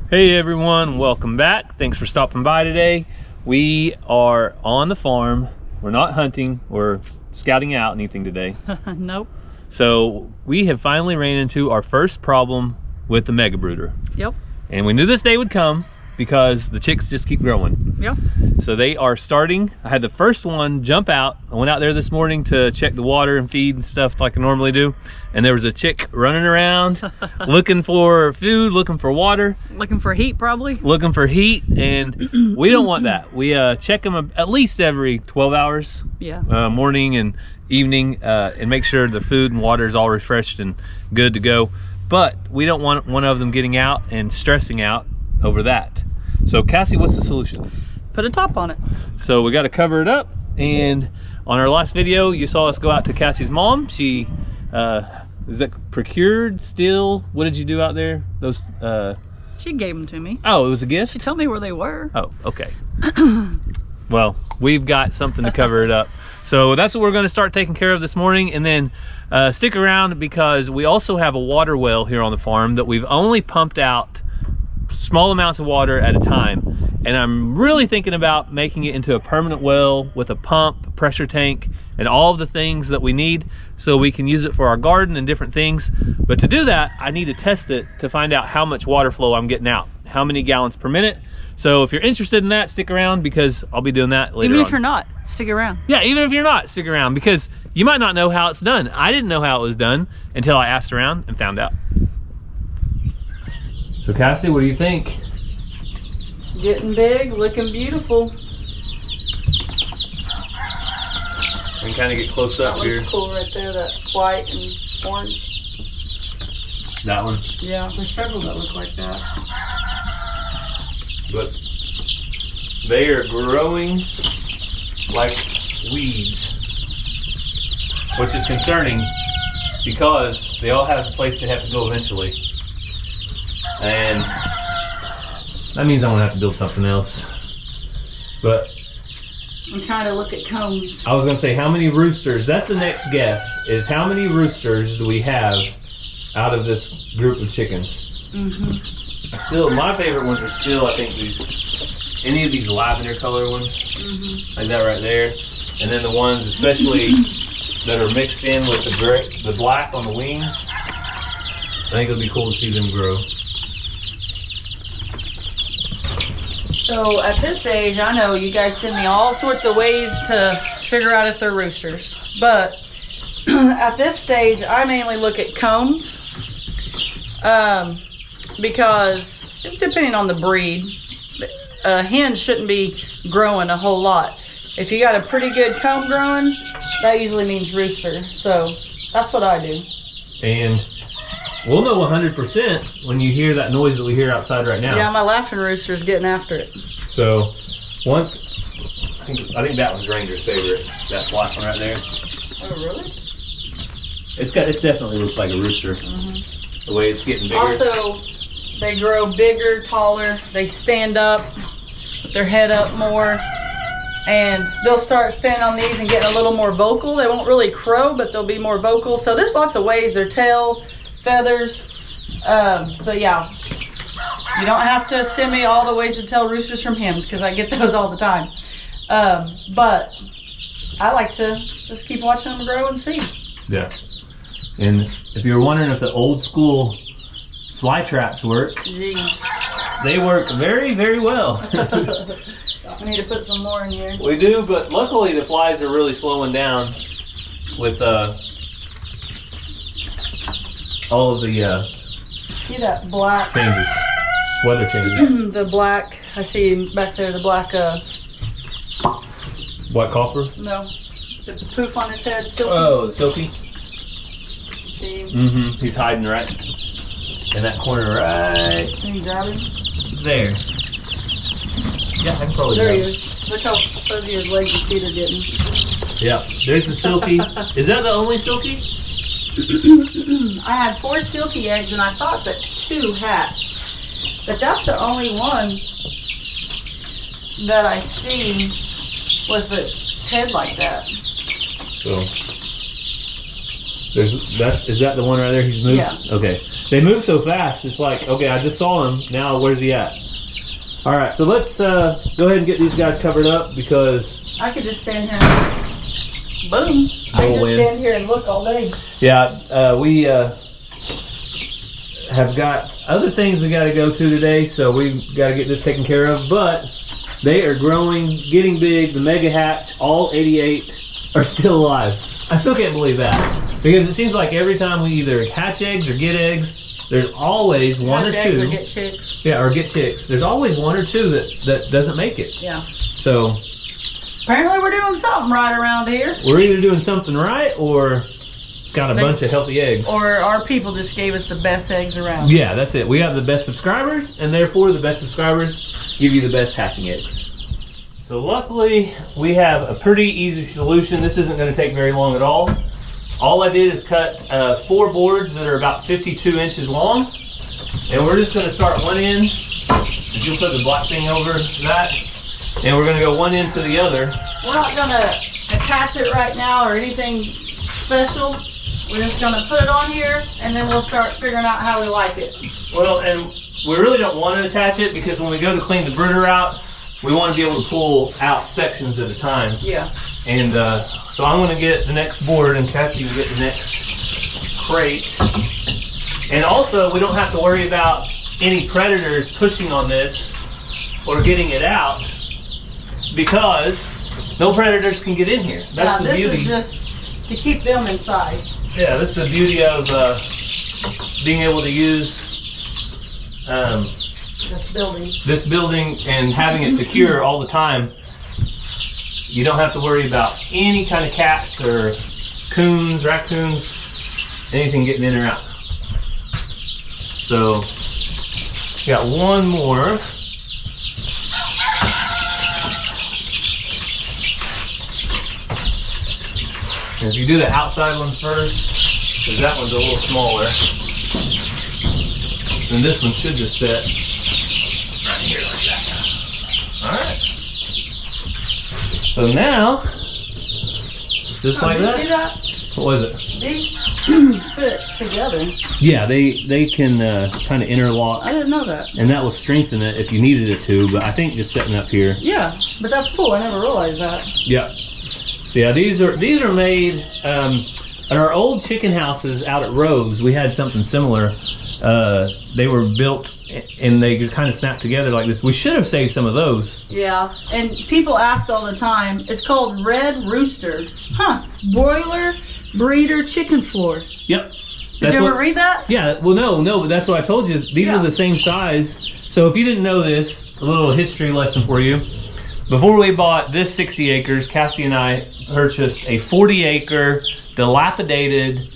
Hey everyone, welcome back. Thanks for stopping by today. We are on the farm. We're not hunting or scouting out anything today. Nope. So we have finally ran into our first problem with the mega brooder. Yep. And we knew this day would come because the chicks just keep growing. Yep. So they are starting. I had the first one jump out. I went out there this morning to check the water and feed and stuff like I normally do. And there was a chick running around looking for food, looking for water. Looking for heat, probably. Looking for heat, and we don't want that. We check them at least every 12 hours. Yeah. Morning and evening, and make sure the food and water is all refreshed and good to go. But we don't want one of them getting out and stressing out over that. So Cassie, what's the solution? Put a top on it. So we got to cover it up, and on our last video you saw us go out to Cassie's mom. She is that procured still? What did you do out there? Those She gave them to me. oh, it was a gift? She told me where they were. Oh, okay. Well, we've got something to cover it up. So that's what we're going to start taking care of this morning, and then stick around because we also have a water well here on the farm that we've only pumped out small amounts of water at a time, and I'm really thinking about making it into a permanent well with a pump, pressure tank, and all of the things that we need so we can use it for our garden and different things. But to do that, I need to test it to find out how much water flow I'm getting out, how many gallons per minute. So if you're interested in that, stick around because I'll be doing that later on. Even if you're not, stick around. Yeah, even if you're not, stick around because you might not know how it's done. I didn't know how it was done until I asked around and found out. So Cassie, what do you think? Getting big, looking beautiful. And kind of get close up That here. looks cool right there, that white and orange. That one. Yeah, there's several that look like that. But they are growing like weeds, which is concerning because they all have a place they have to go eventually. And that means I'm gonna have to build something else. But I'm trying to look at combs. I was gonna say, how many roosters? That's the next guess, is how many roosters do we have out of this group of chickens? Mm-hmm. Still, my favorite ones are still, I think, any of these lavender color ones, like that right there. And then the ones especially that are mixed in with the black on the wings. I think it'll be cool to see them grow. So at this age, I know you guys send me all sorts of ways to figure out if they're roosters. But at this stage, I mainly look at combs. Because depending on the breed, a hen shouldn't be growing a whole lot. If you got a pretty good comb growing, that usually means rooster. So that's what I do. And we'll know 100% when you hear that noise that we hear outside right now. Yeah, my laughing rooster's getting after it. So once, I think that one's Ranger's favorite, that black one right there. Oh, really? It definitely looks like a rooster. The way it's getting bigger. Also, they grow bigger, taller. They stand up, put their head up more, and they'll start standing on these and getting a little more vocal. They won't really crow, but they'll be more vocal. So there's lots of ways. Their tail, feathers, but yeah, you don't have to send me all the ways to tell roosters from hens because I get those all the time. But I like to just keep watching them grow and see. Yeah. And if you're wondering if the old school fly traps work, Jeez. they work very, very well. I need to put some more in here. We do, but luckily the flies are really slowing down with all of the See that black? changes, weather changes. The black, I see back there, the black, What, copper? no, the poof on his head, silky. Oh, silky. See, He's hiding right in that corner right can you grab him? there. Yeah, I can probably There grab he him. is. Look how fuzzy his legs and feet are getting. Yeah, there's the silky. Is that the only silky? I had 4 silky eggs and I thought that 2 hatched. But that's the only one that I see with its head like that. So is that the one right there he's moved? Yeah. Okay. They move so fast. It's like, okay, I just saw him. Now where's he at? All right, so let's go ahead and get these guys covered up because I could just stand here and boom. I can just stand here and look all day. Yeah, we have got other things we got to go to today, so we've got to get this taken care of. But they are growing, getting big. The mega hatch, all 88, are still alive. I still can't believe that because it seems like every time we either hatch eggs or get eggs, there's always one or two. Hatch eggs or get chicks. Yeah, or get chicks. There's always one or two that doesn't make it. Yeah. So apparently we're doing something right around here. we're either doing something right or got a bunch of healthy eggs. Or our people just gave us the best eggs around. Yeah, that's it. We have the best subscribers, and therefore the best subscribers give you the best hatching eggs. So luckily, we have a pretty easy solution. This isn't going to take very long at all. All I did is cut 4 boards that are about 52 inches long, and we're just going to start one end. Did you put the black thing over that? And we're going to go one end to the other. We're not going to attach it right now or anything special. We're just going to put it on here, and then we'll start figuring out how we like it. Well, and we really don't want to attach it because when we go to clean the brooder out, we want to be able to pull out sections at a time. Yeah. And so I'm going to get the next board, and Cassie will get the next crate. And also, we don't have to worry about any predators pushing on this or getting it out because no predators can get in here. That's the beauty. This is just to keep them inside. Yeah, that's the beauty of being able to use this building and having it secure all the time. You don't have to worry about any kind of cats or coons, raccoons, anything getting in or out. So, got one more. And if you do the outside one first, because that one's a little smaller, then this one should just sit right here like that. Alright. So now, just like that. See that? What was it? These fit together. Yeah, they can kind of interlock. I didn't know that. And that will strengthen it if you needed it to, but I think just setting up here. Yeah, but that's cool. I never realized that. Yeah. Yeah, these are made at our old chicken houses out at Rose. We had something similar. They were built and they just kind of snapped together like this. We should have saved some of those. Yeah, and people ask all the time. It's called Red Rooster. Huh? Broiler breeder chicken floor. Yep. Did you ever read that? Yeah. Well, no, but that's what I told you. These are the same size. So if you didn't know this, a little history lesson for you. Before we bought this 60 acres, Cassie and I purchased a 40-acre dilapidated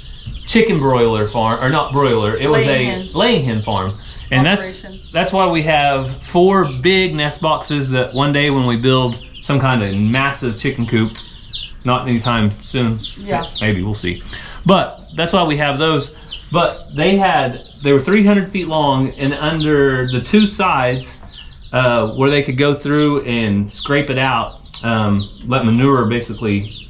chicken broiler farm, or not broiler, it was a laying hen farm. And that's why we have 4 big nest boxes that one day when we build some kind of massive chicken coop, not anytime soon, maybe, we'll see. But that's why we have those. But they were 300 feet long, and under the 2 sides, where they could go through and scrape it out, let manure basically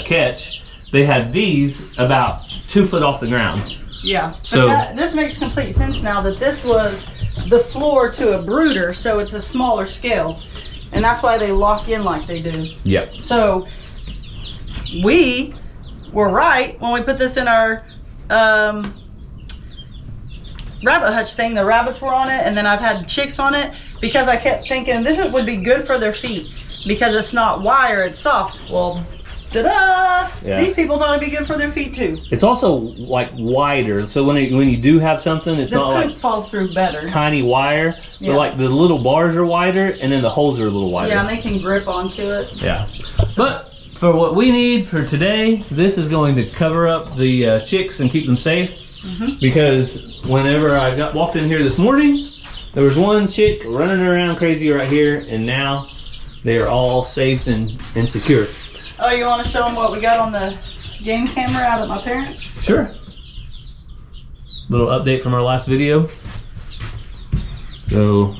catch. They had these about 2 foot off the ground. Yeah, so this makes complete sense now that this was the floor to a brooder, so it's a smaller scale. And that's why they lock in like they do. Yep. So we were right when we put this in our rabbit hutch thing. The rabbits were on it, and then I've had chicks on it because I kept thinking this would be good for their feet because it's not wire, it's soft. Well, ta-da! Yeah. These people thought it'd be good for their feet too. It's also like wider, so when you do have something, it's not like falls through better. Tiny wire, but like the little bars are wider, and then the holes are a little wider. Yeah, and they can grip onto it. Yeah, but for what we need for today, this is going to cover up the chicks and keep them safe. Because whenever I walked in here this morning, there was one chick running around crazy right here, and now they are all safe and secure. Oh, you want to show them what we got on the game camera out at my parents'? Sure. Little update from our last video. So,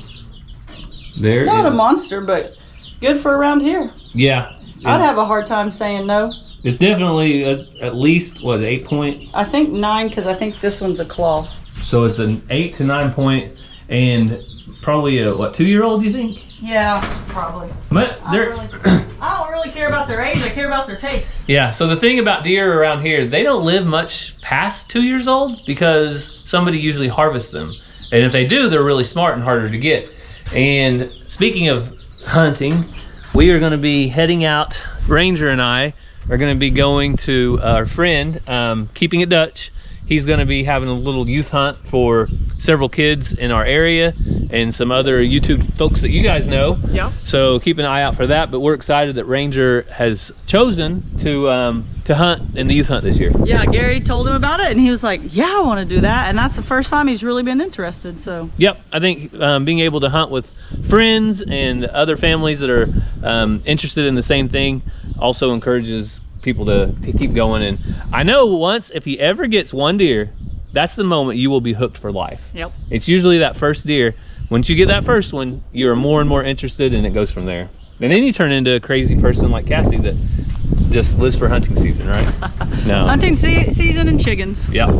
there Not a monster, but good for around here. Yeah. I'd have a hard time saying no. It's definitely at least, what, 8 point? I think 9, because I think this one's a claw. So it's an 8 to 9 point, and probably a, what, 2-year-old, you think? Yeah, probably. But I don't really care about their age. I care about their taste. Yeah, so the thing about deer around here, they don't live much past 2 years old because somebody usually harvests them. And if they do, they're really smart and harder to get. And speaking of hunting, we are going to be heading out. Ranger and I are going to be going to our friend, Keeping It Dutch. He's going to be having a little youth hunt for several kids in our area and some other YouTube folks that you guys know. Yeah. So keep an eye out for that. But we're excited that Ranger has chosen to hunt in the youth hunt this year. Yeah, Gary told him about it, and he was like, "Yeah, I want to do that." And that's the first time he's really been interested. So. Yep, I think being able to hunt with friends and other families that are interested in the same thing also encourages people to keep going. And I know once, if he ever gets one deer, that's the moment you will be hooked for life. Yep. It's usually that first deer. Once you get that first one, you're more and more interested, and it goes from there. And then you turn into a crazy person like Cassie that just lives for hunting season, right? No. Hunting season and chickens. Yeah.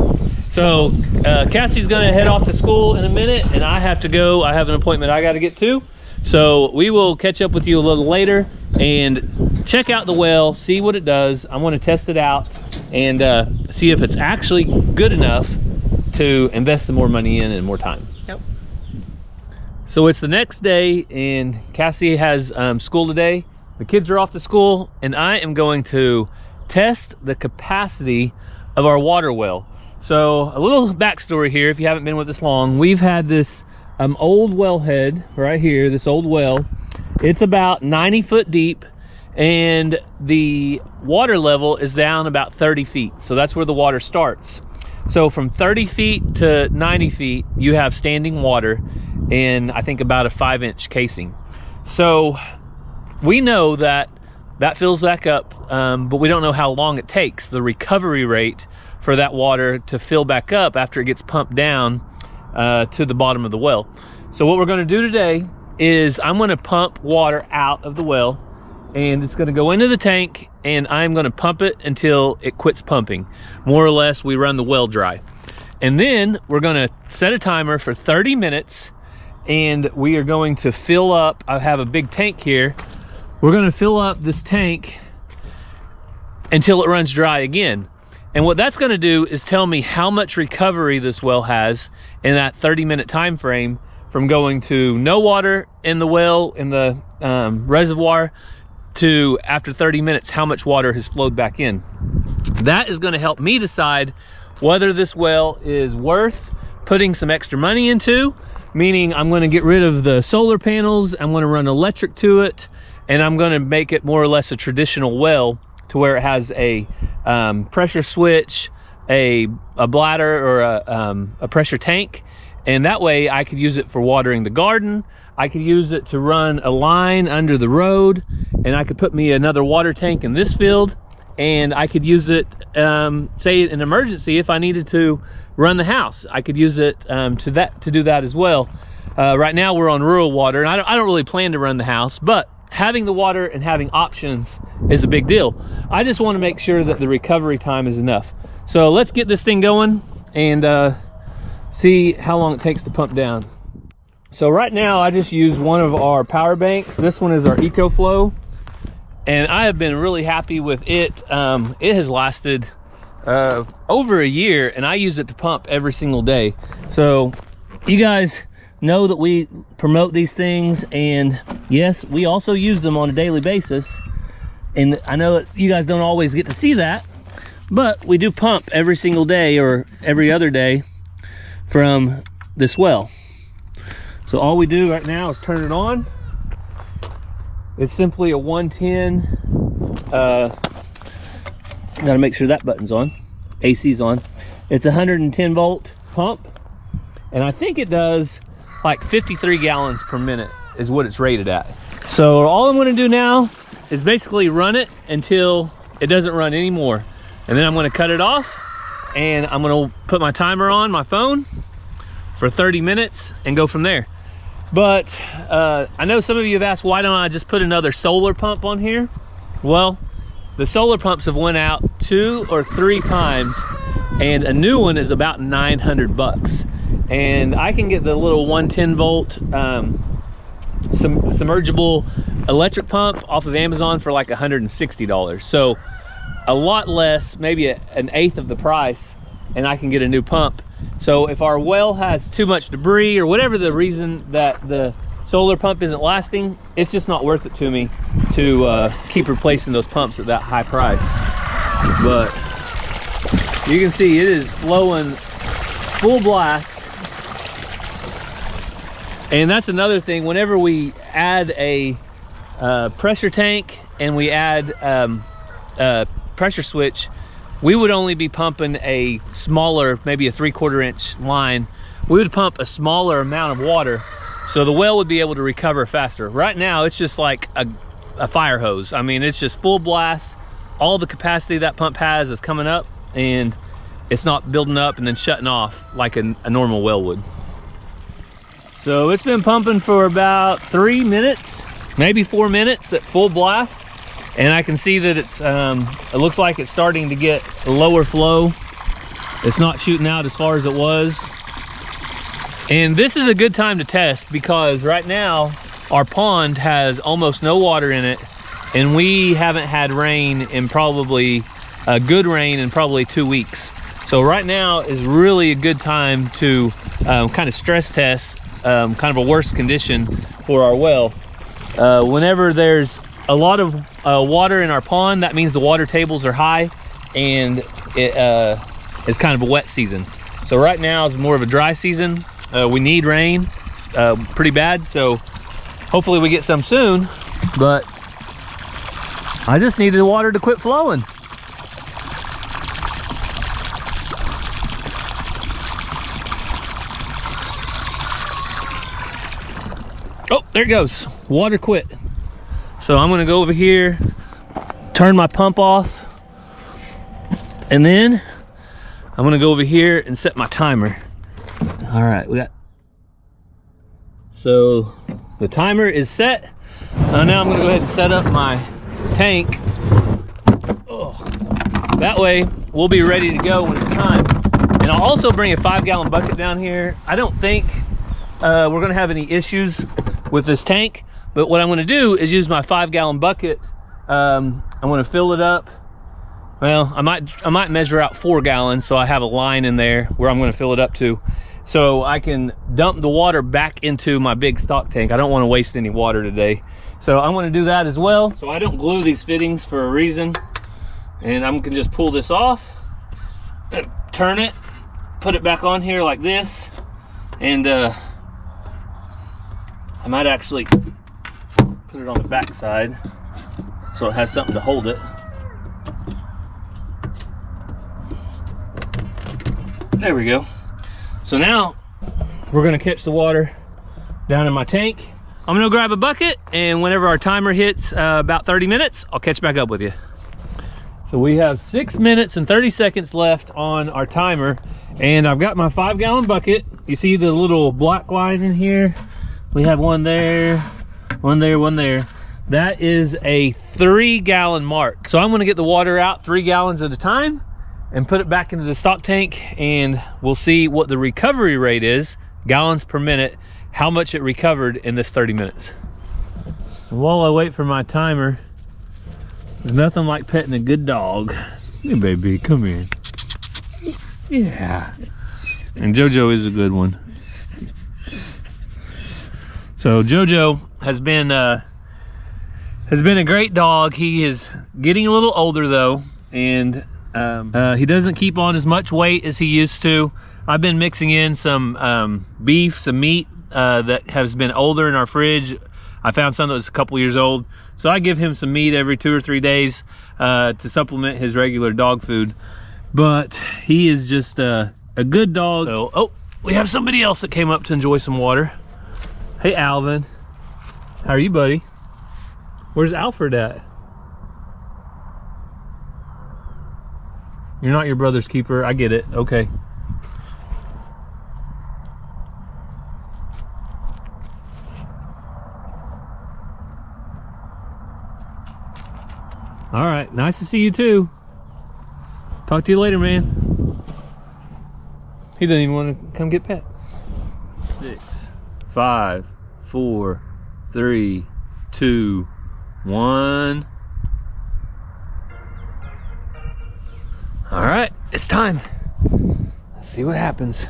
So Cassie's gonna head off to school in a minute, and I have to go. I have an appointment I got to get to. So we will catch up with you a little later and check out the well, see what it does. I want to test it out and see if it's actually good enough to invest some more money in and more time. Yep. So it's the next day, and Cassie has school today. The kids are off to school, and I am going to test the capacity of our water well. So a little backstory here, if you haven't been with us long. We've had this old wellhead right here, this old well. It's about 90 foot deep, and the water level is down about 30 feet. So that's where the water starts. So from 30 feet to 90 feet, you have standing water in, I think, about a 5-inch casing. So we know that fills back up, but we don't know how long it takes, the recovery rate for that water to fill back up after it gets pumped down to the bottom of the well. So what we're going to do today is I'm going to pump water out of the well, and it's going to go into the tank, and I'm going to pump it until it quits pumping. More or less, we run the well dry. And then we're going to set a timer for 30 minutes, and we are going to fill up. I have a big tank here. We're going to fill up this tank until it runs dry again. And what that's going to do is tell me how much recovery this well has in that 30-minute time frame, from going to no water in the well, in the reservoir, to after 30 minutes how much water has flowed back in. That is going to help me decide whether this well is worth putting some extra money into, meaning I'm going to get rid of the solar panels, I'm going to run electric to it, and I'm going to make it more or less a traditional well, to where it has a pressure switch, a bladder, or a pressure tank. And that way I could use it for watering the garden. I could use it to run a line under the road, and I could put me another water tank in this field, and I could use it, say in an emergency, if I needed to run the house. I could use it to do that as well. Right now we're on rural water, and I don't really plan to run the house, but having the water and having options is a big deal. I just want to make sure that the recovery time is enough. So let's get this thing going and see how long it takes to pump down. So right now I just use one of our power banks. This one is our EcoFlow, and I have been really happy with it. It has lasted over a year, and I use it to pump every single day. So you guys know that we promote these things, and yes, we also use them on a daily basis. And I know that you guys don't always get to see that, but we do pump every single day or every other day from this well. So all we do right now is turn it on. It's simply a 110, gotta make sure that button's on, AC's on. It's a 110 volt pump, and I think it does like 53 gallons per minute is what it's rated at. So all I'm gonna do now is basically run it until it doesn't run anymore. And then I'm gonna cut it off, and I'm gonna put my timer on my phone for 30 minutes and go from there. But I know some of you have asked, why don't I just put another solar pump on here? Well, the solar pumps have went out 2 or 3 times, and a new one is about 900 bucks. And I can get the little 110 volt submergible electric pump off of Amazon for like $160. So a lot less, maybe an eighth of the price, and I can get a new pump. So if our well has too much debris or whatever the reason that the solar pump isn't lasting, it's just not worth it to me to keep replacing those pumps at that high price. But you can see it is flowing full blast. And that's another thing, whenever we add a pressure tank and we add a pressure switch, we would only be pumping a smaller, maybe a 3/4 inch line. We would pump a smaller amount of water so the well would be able to recover faster. Right now, it's just like a fire hose. I mean, it's just full blast. All the capacity that pump has is coming up, and it's not building up and then shutting off like a normal well would. So it's been pumping for about 3 minutes, maybe 4 minutes at full blast. And I can see that it looks like it's starting to get a lower flow. It's not shooting out as far as it was. And this is a good time to test, because right now our pond has almost no water in it, and we haven't had rain in probably good rain in probably 2 weeks. So right now is really a good time to kind of stress test kind of a worse condition for our well. Whenever there's a lot of water in our pond, that means the water tables are high, and it is kind of a wet season. So right now is more of a dry season. We need rain. It's pretty bad, so hopefully we get some soon, but I just needed the water to quit flowing. Oh, there it goes. Water quit. So I'm gonna go over here, turn my pump off, and then I'm gonna go over here and set my timer. All right, so the timer is set. Now I'm gonna go ahead and set up my tank. Oh, that way we'll be ready to go when it's time. And I'll also bring a 5-gallon bucket down here. I don't think we're gonna have any issues with this tank, but what I'm gonna do is use my 5-gallon bucket. I'm gonna fill it up. Well, I might measure out 4 gallons, so I have a line in there where I'm gonna fill it up to, so I can dump the water back into my big stock tank. I don't wanna waste any water today. So I'm gonna do that as well. So I don't glue these fittings for a reason. And I'm gonna just pull this off, turn it, put it back on here like this, and I might actually put it on the back side so it has something to hold it. There we go. So now we're gonna catch the water down in my tank. I'm gonna grab a bucket, and whenever our timer hits about 30 minutes, I'll catch back up with you. So we have 6 minutes and 30 seconds left on our timer, and I've got my 5-gallon bucket. You see the little black line in here? We have one there, one there, one there. That is a 3-gallon mark. So I'm gonna get the water out 3 gallons at a time and put it back into the stock tank, and we'll see what the recovery rate is, gallons per minute, how much it recovered in this 30 minutes. And while I wait for my timer, there's nothing like petting a good dog. Hey baby, come here. Yeah. And Jojo is a good one. So Jojo has been a great dog. He is getting a little older though, and he doesn't keep on as much weight as he used to. I've been mixing in some beef, some meat that has been older in our fridge. I found some that was a couple years old, so I give him some meat every 2 or 3 days to supplement his regular dog food. But he is just a good dog. So, oh, we have somebody else that came up to enjoy some water. Hey Alvin, how are you, buddy? Where's Alfred at? You're not your brother's keeper, I get it, okay. All right, nice to see you too. Talk to you later, man. He doesn't even want to come get pet. 6, 5, 4, 3, 2, 1. All right, it's time. Let's see what happens.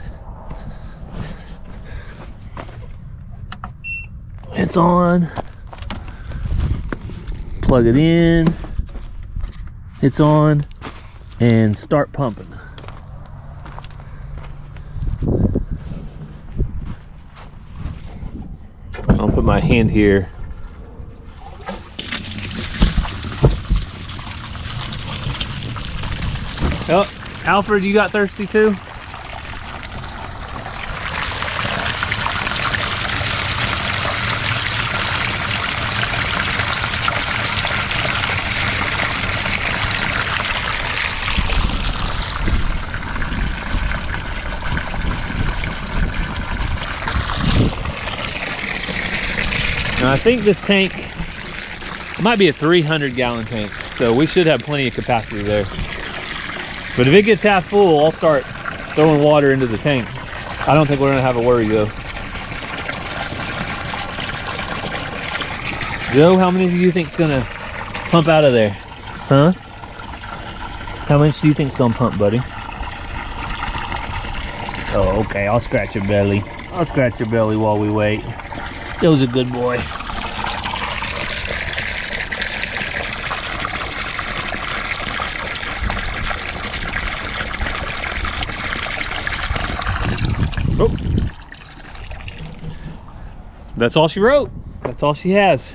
It's on. Plug it in. It's on. And start pumping. I'll put my hand here. Oh, Alfred, you got thirsty too? Now I think this tank might be a 300-gallon tank, so we should have plenty of capacity there. But if it gets half full, I'll start throwing water into the tank. I don't think we're gonna have a worry though. Joe, how many do you think's gonna pump out of there? Huh? How much do you think's gonna pump, buddy? Oh, okay, I'll scratch your belly. I'll scratch your belly while we wait. Joe's a good boy. Oh. That's all she wrote. That's all she has.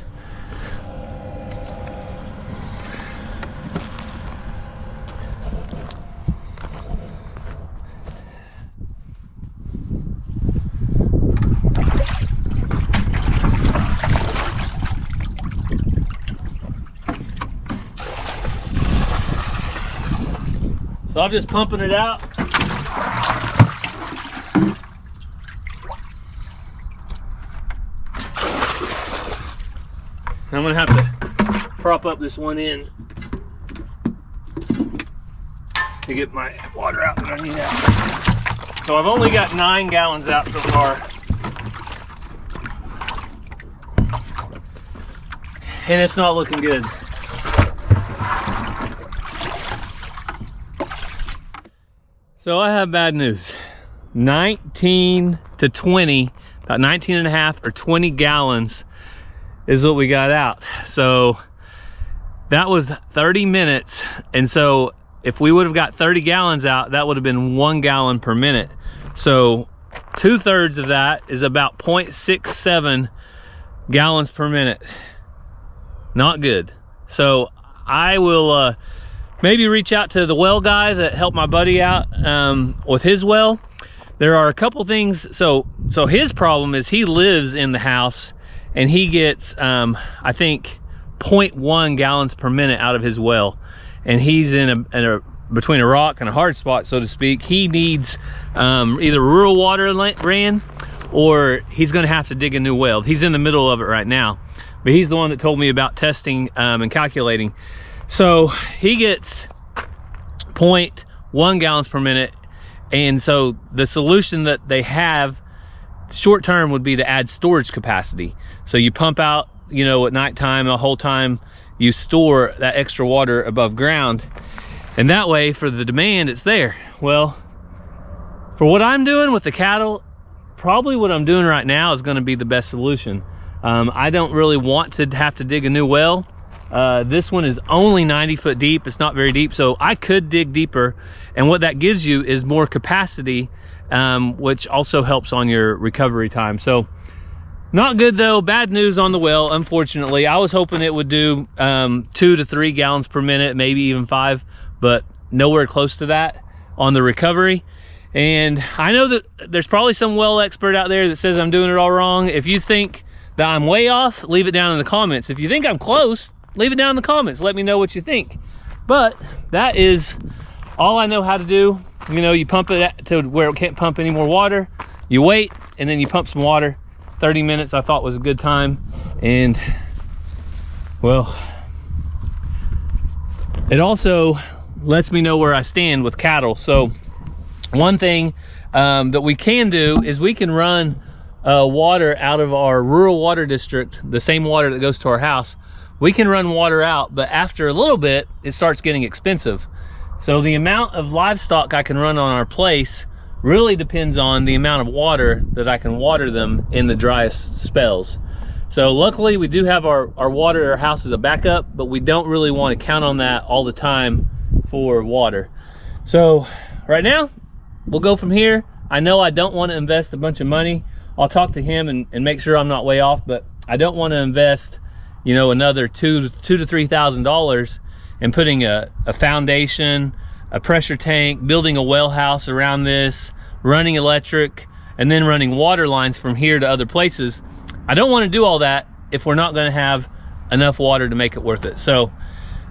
So I'm just pumping it out. I'm gonna have to prop up this one end to get my water out that I need out. So I've only got 9 gallons out so far. And it's not looking good. So I have bad news. 19 to 20, about 19 and a half or 20 gallons is what we got out. So that was 30 minutes. And so if we would have got 30 gallons out, that would have been 1 gallon per minute. So 2/3 of that is about 0.67 gallons per minute. Not good. So I will maybe reach out to the well guy that helped my buddy out with his well. There are a couple things. So his problem is he lives in the house and he gets, I think, 0.1 gallons per minute out of his well. And he's in a between a rock and a hard spot, so to speak. He needs either rural water ran, or he's gonna have to dig a new well. He's in the middle of it right now. But he's the one that told me about testing and calculating. So he gets 0.1 gallons per minute. And so the solution that they have short term would be to add storage capacity. So you pump out, you know, at nighttime, the whole time you store that extra water above ground. And that way for the demand, it's there. Well, for what I'm doing with the cattle, probably what I'm doing right now is gonna be the best solution. I don't really want to have to dig a new well. This one is only 90 foot deep. It's not very deep, so I could dig deeper. And what that gives you is more capacity, which also helps on your recovery time. So not good though. Bad news on the well, unfortunately. I was hoping it would do 2 to 3 gallons per minute, maybe even 5, but nowhere close to that on the recovery. And I know that there's probably some well expert out there that says I'm doing it all wrong. If you think that I'm way off, leave it down in the comments. If you think I'm close, leave it down in the comments. Let me know what you think. But that is all I know how to do. You know, you pump it to where it can't pump any more water. You wait, and then you pump some water. 30 minutes I thought was a good time. And, well, it also lets me know where I stand with cattle. So one thing that we can do is we can run water out of our rural water district, the same water that goes to our house. We can run water out, but after a little bit, it starts getting expensive. So the amount of livestock I can run on our place really depends on the amount of water that I can water them in the driest spells. So luckily we do have our water at our house as a backup, but we don't really want to count on that all the time for water. So right now, we'll go from here. I know I don't want to invest a bunch of money. I'll talk to him and make sure I'm not way off, but I don't want to invest, you know, another $2,000 to $3,000 in putting a foundation, a pressure tank, building a well house around this, running electric, and then running water lines from here to other places. I don't want to do all that if we're not going to have enough water to make it worth it. So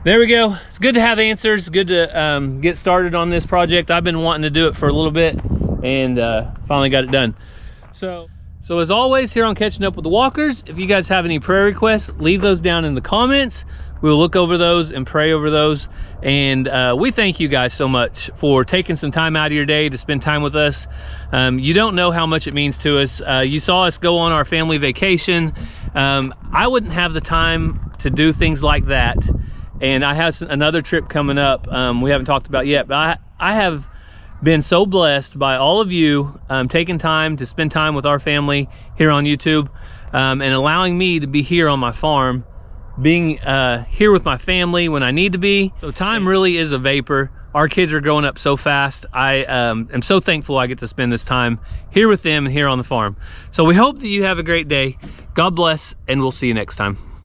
there we go. It's good to have answers. Good to get started on this project. I've been wanting to do it for a little bit and finally got it done. So as always, here on Catching Up with the Walkers, if you guys have any prayer requests, leave those down in the comments. We'll look over those and pray over those. And we thank you guys so much for taking some time out of your day to spend time with us. You don't know how much it means to us. You saw us go on our family vacation. I wouldn't have the time to do things like that. And I have another trip coming up we haven't talked about yet, but I have been so blessed by all of you taking time to spend time with our family here on YouTube and allowing me to be here on my farm, being here with my family when I need to be. So time really is a vapor. Our kids are growing up so fast. I am so thankful I get to spend this time here with them and here on the farm. So we hope that you have a great day. God bless, and we'll see you next time.